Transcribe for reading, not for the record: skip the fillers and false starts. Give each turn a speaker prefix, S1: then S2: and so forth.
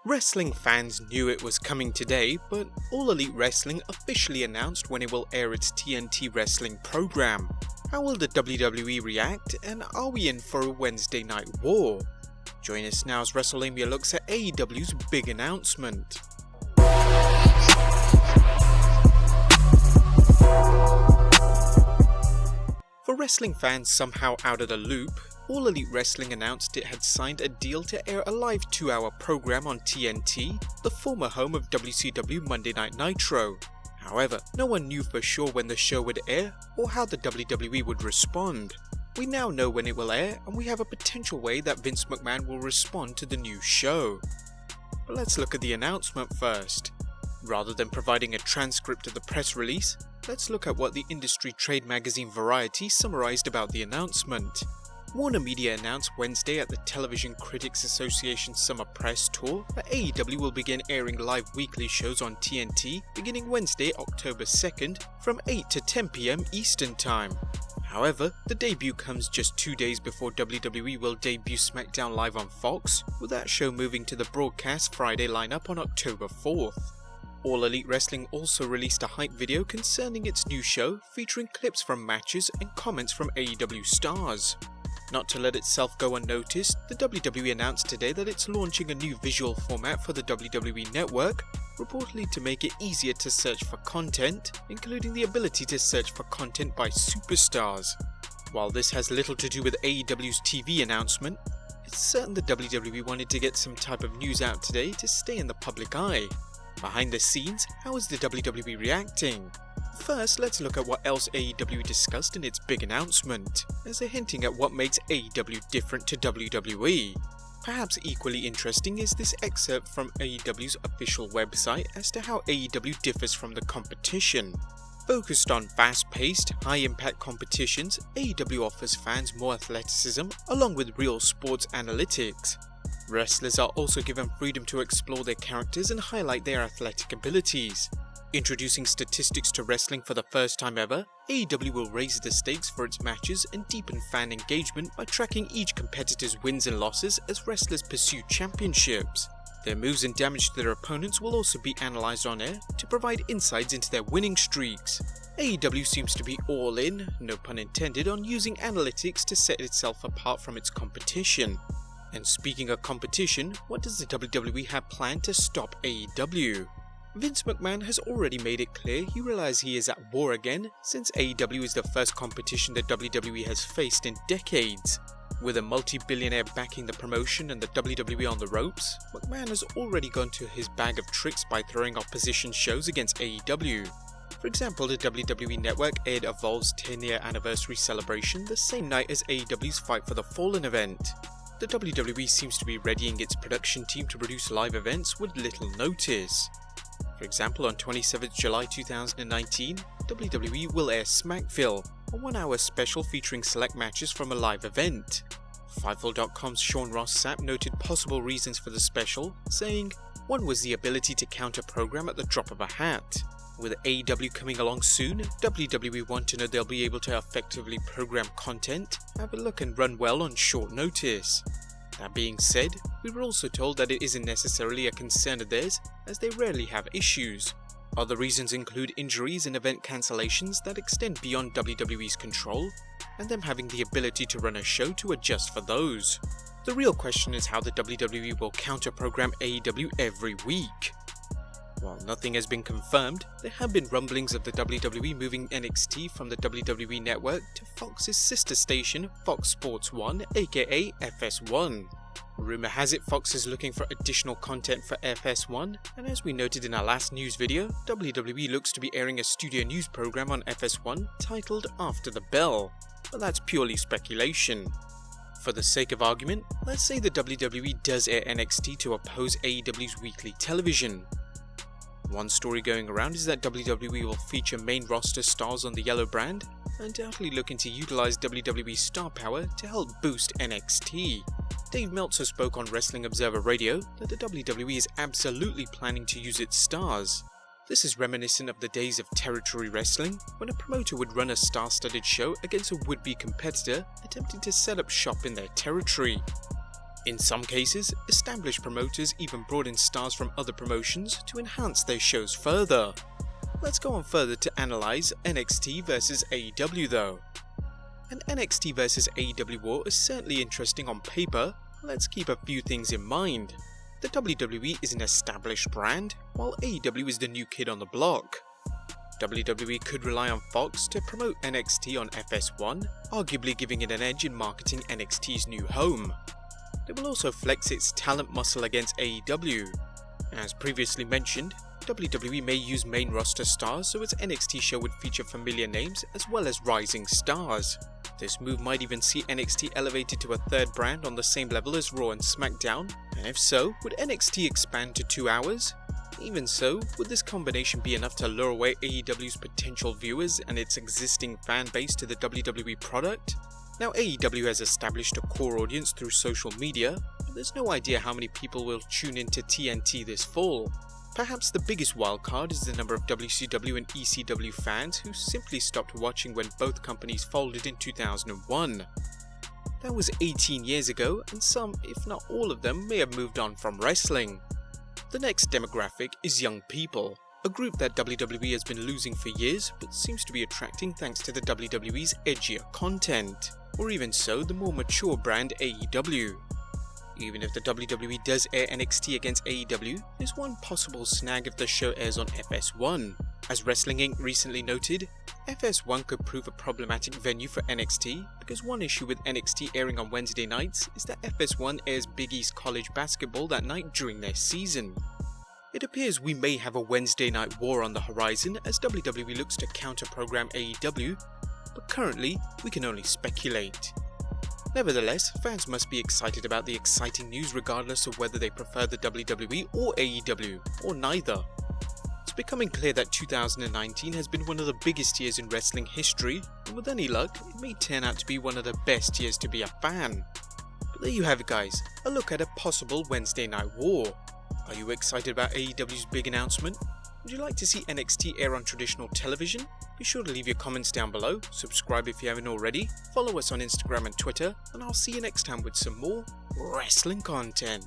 S1: Wrestling fans knew it was coming today, but All Elite Wrestling officially announced when it will air its TNT wrestling program. How will the WWE react, and are we in for a Wednesday night war? Join us now as WrestleLamia looks at AEW's big announcement. For wrestling fans somehow out of the loop, All Elite Wrestling announced it had signed a deal to air a live 2-hour program on TNT, the former home of WCW Monday Night Nitro. However, no one knew for sure when the show would air or how the WWE would respond. We now know when it will air, and we have a potential way that Vince McMahon will respond to the new show. But let's look at the announcement first. Rather than providing a transcript of the press release, let's look at what the industry trade magazine Variety summarized about the announcement. Warner Media announced Wednesday at the Television Critics Association Summer Press Tour that AEW will begin airing live weekly shows on TNT beginning Wednesday, October 2nd from 8 to 10 PM Eastern Time. However, the debut comes just 2 days before WWE will debut SmackDown Live on Fox, with that show moving to the broadcast Friday lineup on October 4th. All Elite Wrestling also released a hype video concerning its new show, featuring clips from matches and comments from AEW stars. Not to let itself go unnoticed, the WWE announced today that it's launching a new visual format for the WWE Network, reportedly to make it easier to search for content, including the ability to search for content by superstars. While this has little to do with AEW's TV announcement, it's certain the WWE wanted to get some type of news out today to stay in the public eye. Behind the scenes, how is the WWE reacting? First, let's look at what else AEW discussed in its big announcement, as they're hinting at what makes AEW different to WWE. Perhaps equally interesting is this excerpt from AEW's official website as to how AEW differs from the competition. Focused on fast-paced, high-impact competitions, AEW offers fans more athleticism along with real sports analytics. Wrestlers are also given freedom to explore their characters and highlight their athletic abilities. Introducing statistics to wrestling for the first time ever, AEW will raise the stakes for its matches and deepen fan engagement by tracking each competitor's wins and losses as wrestlers pursue championships. Their moves and damage to their opponents will also be analysed on air to provide insights into their winning streaks. AEW seems to be all in, no pun intended, on using analytics to set itself apart from its competition. And speaking of competition, what does the WWE have planned to stop AEW? Vince McMahon has already made it clear he realizes he is at war again, since AEW is the first competition that WWE has faced in decades. With a multi-billionaire backing the promotion and the WWE on the ropes, McMahon has already gone to his bag of tricks by throwing opposition shows against AEW. For example, the WWE Network aired Evolve's 10-year anniversary celebration the same night as AEW's Fight for the Fallen event. The WWE seems to be readying its production team to produce live events with little notice. For example, on 27th July 2019, WWE will air Smackville, a 1-hour special featuring select matches from a live event. Fightful.com's Sean Ross Sapp noted possible reasons for the special, saying, "One was the ability to counter-program at the drop of a hat. With AEW coming along soon, WWE want to know they'll be able to effectively program content, have a look and run well on short notice." That being said, we were also told that it isn't necessarily a concern of theirs, as they rarely have issues. Other reasons include injuries and event cancellations that extend beyond WWE's control, and them having the ability to run a show to adjust for those. The real question is how the WWE will counter-program AEW every week. While nothing has been confirmed, there have been rumblings of the WWE moving NXT from the WWE Network to Fox's sister station, Fox Sports 1, aka FS1. Rumour has it Fox is looking for additional content for FS1, and as we noted in our last news video, WWE looks to be airing a studio news program on FS1 titled After the Bell, but that's purely speculation. For the sake of argument, let's say the WWE does air NXT to oppose AEW's weekly television. One story going around is that WWE will feature main roster stars on the yellow brand, undoubtedly looking to utilize WWE star power to help boost NXT. Dave Meltzer spoke on Wrestling Observer Radio that the WWE is absolutely planning to use its stars. This is reminiscent of the days of territory wrestling, when a promoter would run a star-studded show against a would-be competitor attempting to set up shop in their territory. In some cases, established promoters even brought in stars from other promotions to enhance their shows further. Let's go on further to analyse NXT vs AEW though. An NXT vs AEW war is certainly interesting on paper, but let's keep a few things in mind. The WWE is an established brand, while AEW is the new kid on the block. WWE could rely on Fox to promote NXT on FS1, arguably giving it an edge in marketing NXT's new home. They will also flex its talent muscle against AEW. As previously mentioned, WWE may use main roster stars so its NXT show would feature familiar names as well as rising stars. This move might even see NXT elevated to a third brand on the same level as Raw and SmackDown, and if so, would NXT expand to 2 hours? Even so, would this combination be enough to lure away AEW's potential viewers and its existing fan base to the WWE product? Now AEW has established a core audience through social media, but there's no idea how many people will tune into TNT this fall. Perhaps the biggest wildcard is the number of WCW and ECW fans who simply stopped watching when both companies folded in 2001. That was 18 years ago, and some, if not all of them, may have moved on from wrestling. The next demographic is young people, a group that WWE has been losing for years but seems to be attracting thanks to the WWE's edgier content, or even so the more mature brand AEW. Even if the WWE does air NXT against AEW, there's one possible snag if the show airs on FS1. As Wrestling Inc. recently noted, FS1 could prove a problematic venue for NXT because one issue with NXT airing on Wednesday nights is that FS1 airs Big East College basketball that night during their season. It appears we may have a Wednesday night war on the horizon as WWE looks to counter-program AEW, but currently we can only speculate. Nevertheless, fans must be excited about the exciting news regardless of whether they prefer the WWE or AEW, or neither. It's becoming clear that 2019 has been one of the biggest years in wrestling history, and with any luck, it may turn out to be one of the best years to be a fan. But there you have it guys, a look at a possible Wednesday night war. Are you excited about AEW's big announcement? Would you like to see NXT air on traditional television? Be sure to leave your comments down below, subscribe if you haven't already, follow us on Instagram and Twitter, and I'll see you next time with some more wrestling content.